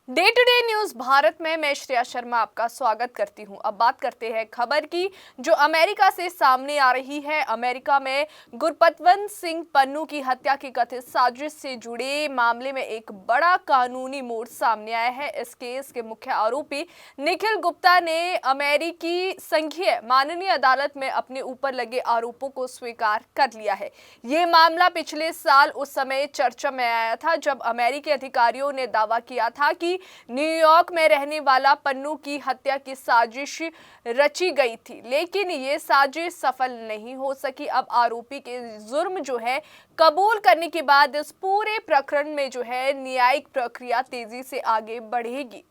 Day to day news Bharat में मैं श्रेया शर्मा आपका स्वागत करती हूं। अब बात करते हैं खबर की जो अमेरिका से सामने आ रही है। अमेरिका में गुरपतवंत सिंह पन्नू की हत्या की कथित साजिश से जुड़े मामले में एक बड़ा कानूनी मोड़ सामने आया है। इस केस के मुख्य आरोपी निखिल गुप्ता ने अमेरिकी संघीय माननीय अदालत में अपने ऊपर लगे आरोपों को स्वीकार कर लिया है। ये मामला पिछले साल उस समय चर्चा में आया था जब अमेरिकी अधिकारियों ने दावा किया था कि न्यूयॉर्क में रहने वाला पन्नू की हत्या की साजिश रची गई थी, लेकिन ये साजिश सफल नहीं हो सकी। अब आरोपी के जुर्म जो है कबूल करने के बाद इस पूरे प्रकरण में जो है न्यायिक प्रक्रिया तेजी से आगे बढ़ेगी।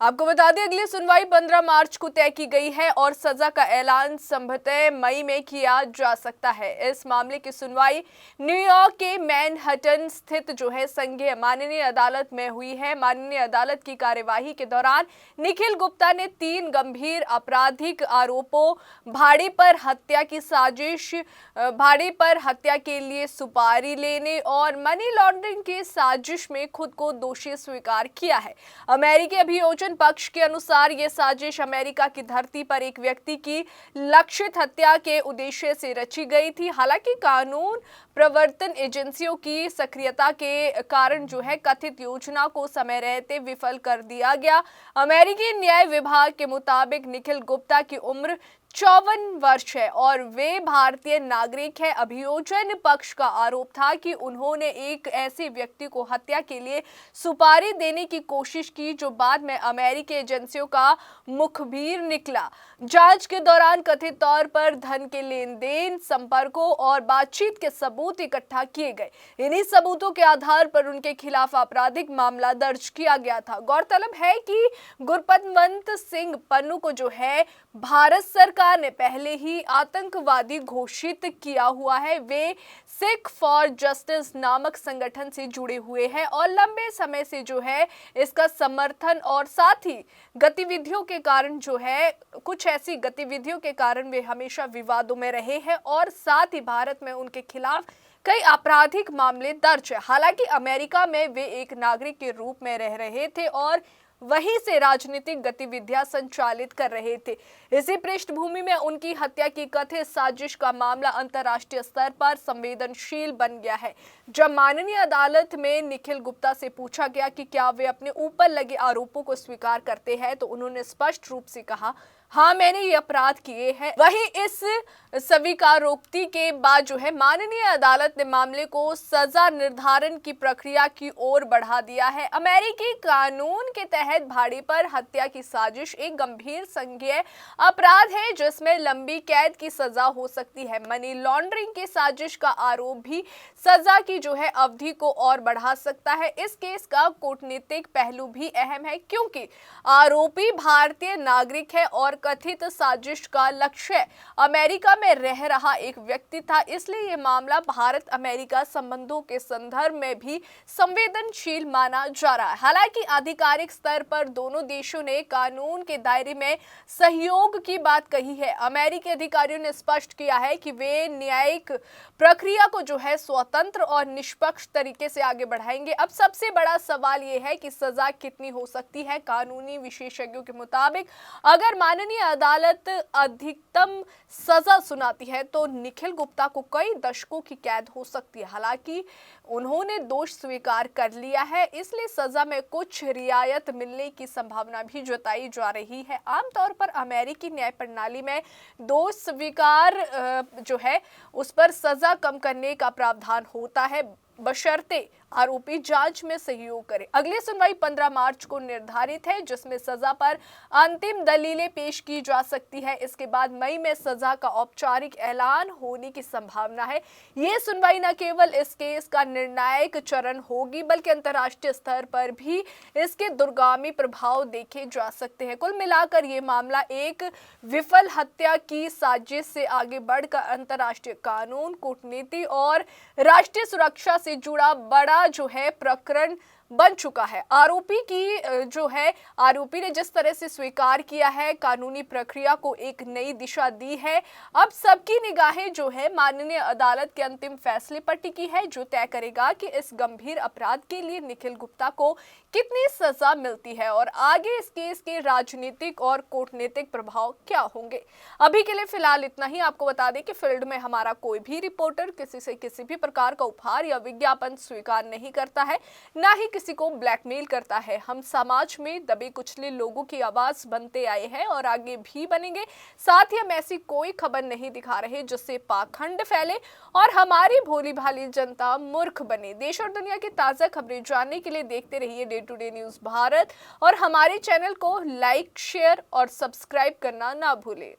आपको बता दें अगली सुनवाई 15 मार्च को तय की गई है और सजा का ऐलान संभवतः मई में किया जा सकता है। इस मामले की सुनवाई न्यूयॉर्क के मैनहट्टन स्थित जो है संघीय माननीय अदालत में हुई है। माननीय अदालत की कार्यवाही के दौरान निखिल गुप्ता ने 3 गंभीर आपराधिक आरोपों भाड़े पर हत्या की साजिश, भाड़े पर हत्या के लिए सुपारी लेने और मनी लॉन्ड्रिंग की साजिश में खुद को दोषी स्वीकार किया है। अमेरिकी अभियोजन पक्ष के अनुसार यह साजिश अमेरिका की धरती पर एक व्यक्ति की लक्षित हत्या के उद्देश्य से रची गई थी। हालांकि कानून प्रवर्तन एजेंसियों की सक्रियता के कारण जो है कथित योजना को समय रहते विफल कर दिया गया। अमेरिकी न्याय विभाग के मुताबिक निखिल गुप्ता की उम्र 54 वर्ष है और वे भारतीय नागरिक है। अभियोजन पक्ष का आरोप था कि उन्होंने एक ऐसे व्यक्ति को हत्या के लिए सुपारी देने की कोशिश की जो बाद में अमेरिकी एजेंसियों का मुखबिर निकला। जांच के दौरान कथित तौर पर धन के लेन देन, संपर्कों और बातचीत के सबूत इकट्ठा किए गए। इन्हीं सबूतों के आधार पर उनके खिलाफ आपराधिक मामला दर्ज किया गया था। गौरतलब है कि गुरपतवंत सिंह पन्नू को जो है भारत सरकार ने पहले ही आतंकवादी घोषित किया हुआ है। वे सिख फॉर जस्टिस नामक संगठन से जुड़े हुए हैं और लंबे समय से जो है इसका समर्थन और साथ ही गतिविधियों के कारण जो है कुछ ऐसी गतिविधियों के कारण वे हमेशा विवादों में रहे हैं और साथ ही भारत में उनके खिलाफ कई आपराधिक मामले दर्ज है। हालांकि अमेरिका में वे एक नागरिक के रूप में रह रहे थे और वहीं से राजनीतिक गतिविधियां संचालित कर रहे थे। इसी पृष्ठभूमि में उनकी हत्या की कथित साजिश का मामला अंतर्राष्ट्रीय स्तर पर संवेदनशील बन गया है। जब माननीय अदालत में निखिल गुप्ता से पूछा गया कि क्या वे अपने ऊपर लगे आरोपों को स्वीकार करते हैं तो उन्होंने स्पष्ट रूप से कहा, हाँ मैंने ये अपराध किए हैं। वहीं इस स्वीकारोक्ति के बाद जो है माननीय अदालत ने मामले को सजा निर्धारण की प्रक्रिया की ओर बढ़ा दिया है। अमेरिकी कानून के तहत भाड़े पर हत्या की साजिश एक गंभीर संज्ञेय अपराध है जिसमें लंबी कैद की सजा हो सकती है। मनी लॉन्ड्रिंग की साजिश का आरोप भी सजा की जो है अवधि को और बढ़ा सकता है। इस केस का कूटनीतिक पहलू भी अहम है क्योंकि आरोपी भारतीय नागरिक है और कथित साजिश का लक्ष्य अमेरिका में रह रहा एक व्यक्ति था। इसलिए यह मामला भारत अमेरिका संबंधों के संदर्भ में भी संवेदनशील माना जा रहा है। हालांकि आधिकारिक स्तर पर दोनों देशों ने कानून के दायरे में सहयोग की बात कही है। अमेरिकी अधिकारियों ने स्पष्ट किया है कि वे न्यायिक प्रक्रिया को जो है स्वतंत्र और निष्पक्ष तरीके से आगे बढ़ाएंगे। अब सबसे बड़ा सवाल यह है कि सजा कितनी हो सकती है। कानूनी विशेषज्ञों के मुताबिक अगर माननीय अदालत अधिकतम सजा सुनाती है तो निखिल गुप्ता को कई दशकों की कैद हो सकती है। हालांकि उन्होंने दोष स्वीकार कर लिया है, इसलिए सजा में कुछ रियायत मिलने की संभावना भी जताई जा रही है। आमतौर पर अमेरिकी न्याय प्रणाली में दोष स्वीकार जो है उस पर सजा कम करने का प्रावधान होता है बशर्ते आरोपी जांच में सहयोग करे। अगली सुनवाई 15 मार्च को निर्धारित है जिसमें सजा पर अंतिम दलीलें पेश की जा सकती है। इसके बाद मई में सजा का औपचारिक ऐलान होने की संभावना है। ये सुनवाई न केवल इस केस का निर्णायक चरण होगी बल्कि अंतर्राष्ट्रीय स्तर पर भी इसके दूरगामी प्रभाव देखे जा सकते हैं। कुल मिलाकर ये मामला एक विफल हत्या की साजिश से आगे बढ़कर अंतर्राष्ट्रीय कानून, कूटनीति और राष्ट्रीय सुरक्षा से जुड़ा बड़ा जो है प्रकरण बन चुका है। आरोपी ने जिस तरह से स्वीकार किया है, कानूनी प्रक्रिया को एक नई दिशा दी है। अब सबकी निगाहें जो है माननीय अदालत के अंतिम फैसले पर टिकी है जो तय करेगा कि इस गंभीर अपराध के लिए निखिल गुप्ता को कितनी सजा मिलती है और आगे इस केस के राजनीतिक और कूटनीतिक प्रभाव क्या होंगे। अभी के लिए फिलहाल इतना ही। आपको बता दें कि फील्ड में हमारा कोई भी रिपोर्टर किसी से किसी भी प्रकार का उपहार या विज्ञापन स्वीकार नहीं करता है, ना ही किसी को ब्लैकमेल करता है। हम समाज में दबे कुचले लोगों की आवाज बनते आए हैं और आगे भी बनेंगे। साथ ही हम ऐसी कोई खबर नहीं दिखा रहे जिससे पाखंड फैले और हमारी भोली भाली जनता मूर्ख बने। देश और दुनिया की ताजा खबरें जानने के लिए देखते रहिए day to day news Bharat और हमारे चैनल को लाइक, शेयर और सब्सक्राइब करना ना भूलें।